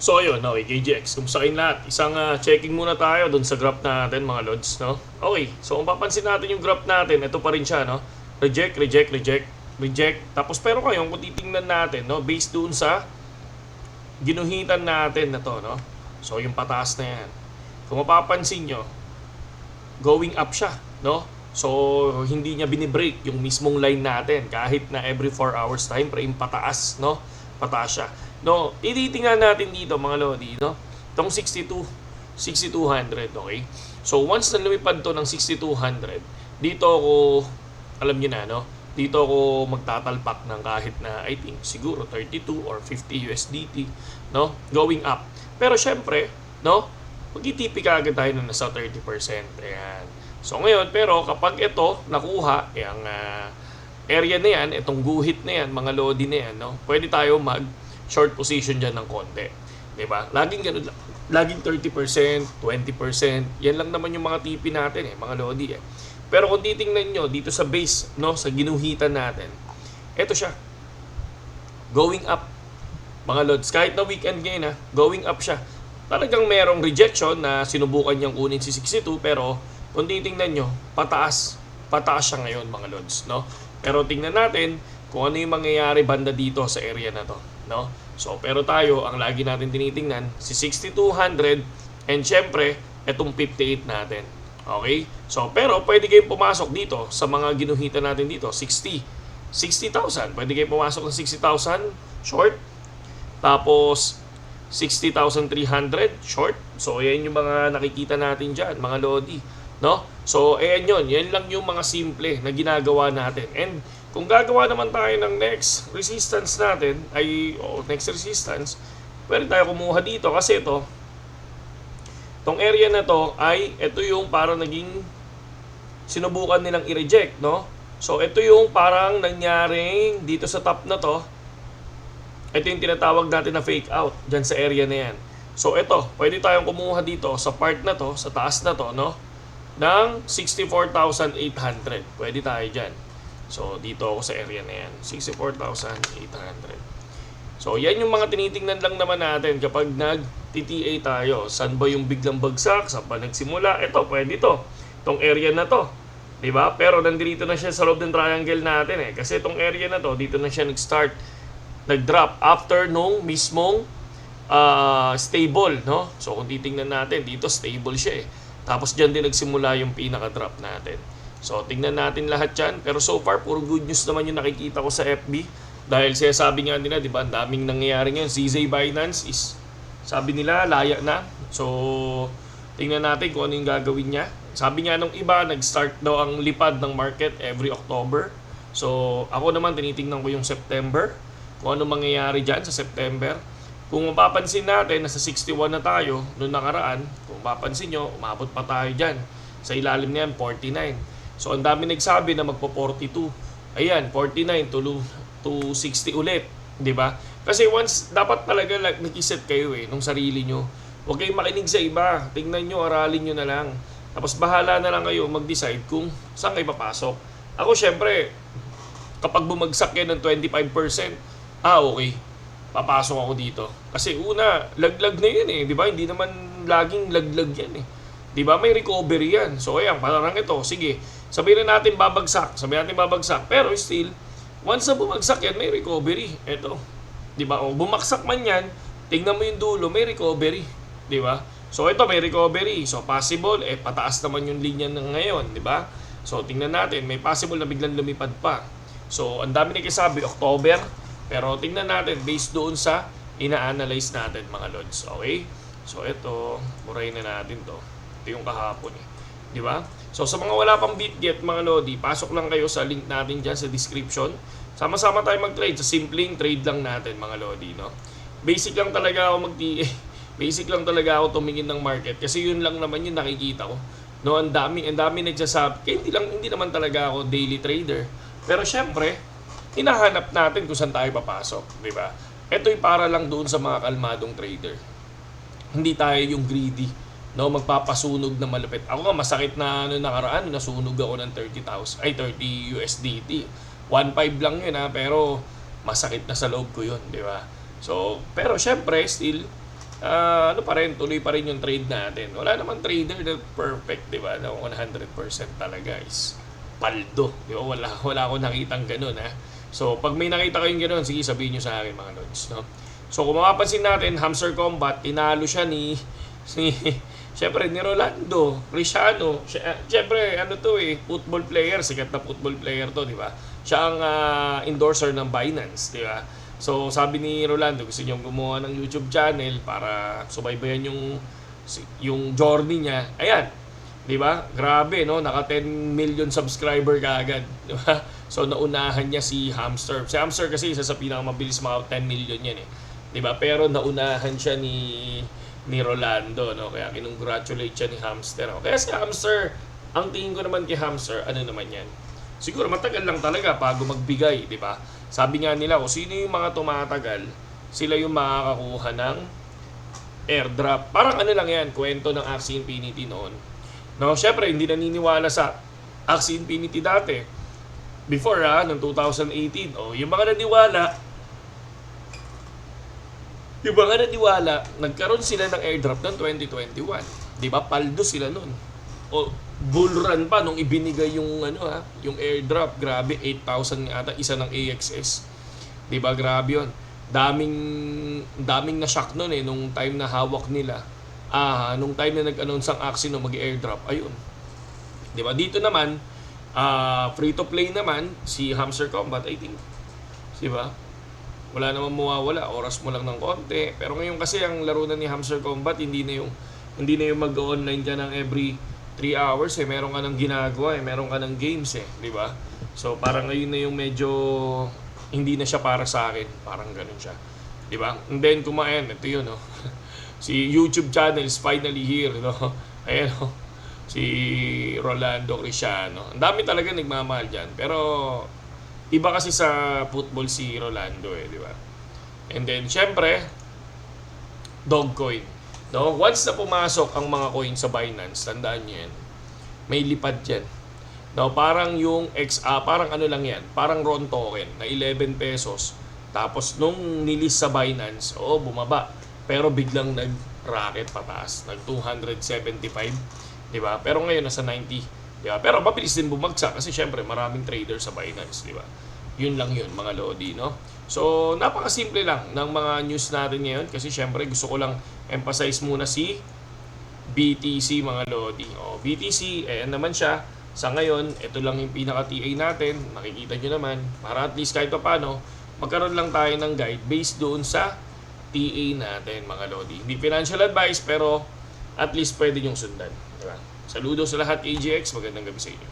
So ayun, okay, KGX, kumusta kayong lahat? Isang checking muna tayo dun sa graph natin mga lods, no? Okay, so kung papansin natin yung graph natin, ito pa rin siya, no? Reject, reject, reject, reject. Tapos pero ngayon, kung titingnan natin, no? Based dun sa ginuhitan natin na to, no? So yung pataas na yan. Kung mapapansin nyo, going up siya, no? So hindi niya binibreak yung mismong line natin kahit na every 4 hours time frame pataas, no? Pataas siya. No, ititingnan natin dito mga lodi, no? Itong 6200, okay? So once na lumipad to ng 6200, dito ako, alam niyo na, no? Dito ako magtatalpak ng kahit na I think siguro 32 or 50 USDT, no? Going up. Pero syempre, no? Magtitipi agad tayo na nasa 30%. Ayan. So ngayon, pero kapag ito nakuha, yung area na yan, itong guhit na yan, mga lodi na yan, no? Pwede tayo mag short position dyan ng konti. Diba? Laging ganun lang. Laging 30%, 20%. Yan lang naman yung mga tipi natin mga lodi Pero kung titingnan nyo dito sa base, no, sa ginuhitan natin, eto siya. Going up. Mga lods, kahit na weekend ngayon going up siya. Talagang merong rejection na sinubukan niyang kunin si 62, pero kung titingnan nyo, pataas. Pataas siya ngayon mga lods, no? Pero tingnan natin kung ano yung mangyayari banda dito sa area na to, no? So, pero tayo, ang lagi natin tinitingnan, si 6200 and syempre, etong 58 natin. Okay? So, pero pwede kayong pumasok dito sa mga ginuhitan natin dito, 60,000. Pwede kayong pumasok ng 60,000 short. Tapos, 60,300 short. So, ayan yung mga nakikita natin dyan, mga lodi. No? So, ayan yun. Yan lang yung mga simple na ginagawa natin. And, kung gagawa naman tayo ng next resistance natin, next resistance, pwede tayo kumuha dito kasi itong area na to ay, ito yung parang naging sinubukan nilang i-reject, no? So, ito yung parang nangyaring dito sa top na to, ito yung tinatawag natin na fake out dyan sa area na yan. So, ito, pwede tayong kumuha dito sa part na to, sa taas na to, no? Ng 64,800. Pwede tayo dyan. So, dito ako sa area na yan. 64,800. So, yan yung mga tinitingnan lang naman natin kapag nag-TTA tayo. Saan ba yung biglang bagsak? Saan ba nagsimula? Ito, pwede to. Itong area na to. Diba? Pero nandito na siya sa loob ng triangle natin Kasi itong area na to, dito na siya nag-start. Nag-drop after nung mismong stable, no? So, kung titingnan natin, dito stable siya Tapos dyan din nagsimula yung pinaka-drop natin. So, tingnan natin lahat yan. Pero so far, puro good news naman yung nakikita ko sa FB. Dahil sabi nga nila, di ba, ang daming nangyayari ngayon. CZ Binance is, sabi nila, laya na. So, tingnan natin kung ano yung gagawin niya. Sabi nga nung iba, nag-start daw ang lipad ng market every October. So, ako naman, tinitingnan ko yung September. Kung ano mangyayari dyan sa September. Kung mapapansin natin, nasa 61 na tayo noong nakaraan. Kung mapapansin nyo, umabot pa tayo dyan. Sa ilalim niyan, 49. So, ang dami nagsabi na magpo-42. Ayan, 49 to 60 ulit. Di ba? Kasi once, dapat talaga nag-isip kayo nung sarili nyo. Huwag kayong makinig sa iba. Tingnan nyo, aralin nyo na lang. Tapos bahala na lang kayo mag-decide kung saan kayo papasok. Ako, syempre, kapag bumagsak yan ng 25%, okay, papasok ako dito. Kasi una, laglag na yun di ba? Hindi naman laging laglag yan di ba? May recovery yan. So, ayan, parang ito, sige, sabihin natin babagsak. Pero still, once na bumagsak yan, may recovery. Ito. Di ba? O bumaksak man yan, tingnan mo yung dulo, may recovery. Di ba? So, ito may recovery. So, possible, pataas naman yung linya ng ngayon. Di ba? So, tingnan natin, may possible na biglang lumipad pa. So, ang dami nagsasabi, October. Pero tingnan natin, based doon sa ina-analyze natin, mga lods. Okay? So, ito, murahin na natin to. Ito yung kahapon Di ba? So, sa mga wala pang BitGet, mga lodi, pasok lang kayo sa link natin dyan sa description. Sama-sama tayo mag-trade. Sa simpleng trade lang natin, mga lodi, no? Basic lang talaga ako Basic lang talaga ako tumingin ng market. Kasi yun lang naman yung nakikita ko. No, ang dami nagsasabi. Kaya hindi naman talaga ako daily trader. Pero syempre, hinahanap natin kung saan tayo papasok. Di ba? Ito'y para lang doon sa mga kalmadong trader. Hindi tayo yung greedy. No, magpapasunog na malupit. Ako nga masakit na nakaraan, nasunog ako ng 30 USDT. 1.5 lang yun pero masakit na sa loob ko yun, di ba? So, pero syempre still ano pa rin, tuloy pa rin yung trade natin. Wala naman trader na perfect, di ba? Na 100% talaga is paldo. Di ba? Wala akong nakitang ganun, ha? So, pag may nakita kayong ganun, sige, sabihin nyo sa akin, mga lods, no? So, kung mapapansin natin, Hamster Combat, tinalo siya syempre, ni Rolando Riciano. Syempre, ano to football player, sikat na football player to, di ba? Siya ang endorser ng Binance, di ba? So, sabi ni Rolando, gusto niyong gumawa ng YouTube channel para subaybayan yung journey niya. Ayan, di ba? Grabe, no? Naka 10 million subscriber kaagad, di ba? So, naunahan niya si Hamster. Si Hamster kasi isa sa pinakamabilis mga 10 million yan di ba? Pero naunahan siya ni Rolando, no? Kaya kinongratulate siya ni Hamster. No? Kaya si Hamster, ang tingin ko naman kay Hamster, ano naman yan? Siguro matagal lang talaga bago magbigay, di ba? Sabi nga nila, kung sino yung mga tumatagal, sila yung makakakuha ng airdrop. Parang ano lang yan, kwento ng Axie Infinity noon. No, syempre, hindi naniniwala sa Axie Infinity dati. Before, noong 2018. Yung mga naniwala, nagkaroon sila ng airdrop ng 2021. Di ba? Paldo sila noon. Bull run pa nung ibinigay yung yung airdrop. Grabe, 8,000 ata isa ng AXS. 'Di ba? Grabe 'yon. Daming na-shock noon nung time na hawak nila. Nung time na nag-announce ang Axie no mag-airdrop. Ayun. 'Di ba? Dito naman free to play naman si Hamster Combat, I think. 'Di ba? Wala namang mawawala, oras mo lang ng konti. Pero ngayon kasi ang laro na ni Hamster Combat hindi na yung mag-online ka ng every 3 hours meron ka ng ginagawa meron ka ng games di ba? So parang ngayon na yung medyo hindi na siya para sa akin, parang ganoon siya, di ba? And then kumain, ito yun si YouTube channel is finally here, ayan si Rolando Riciano. Ang dami talaga nagmamahal diyan, pero iba kasi sa football si Rolando di ba? And then syempre Dogecoin. No, once na pumasok ang mga coin sa Binance, tandaan niyo yan, may lipad yan. No, parang yung parang ano lang yan, parang RON token na 11 pesos. Tapos nung nilis sa Binance, bumaba. Pero biglang nag-rocket pataas, nag 275, di ba? Pero ngayon nasa 90, di ba? Pero mabilis din bumagsak kasi syempre maraming trader sa Binance, di ba? Yun lang yun, mga lodi, no? So, napakasimple lang ng mga news natin ngayon kasi syempre gusto ko lang emphasize muna si BTC, mga lodi. BTC, ayan naman siya. Sa ngayon, ito lang yung pinaka-TA natin. Makikita nyo naman. Para at least kahit pa paano, magkaroon lang tayo ng guide based doon sa TA natin, mga lodi. Hindi financial advice, pero at least pwede nyong sundan. Diba? Saludo sa lahat, AGX. Magandang gabi sa inyo.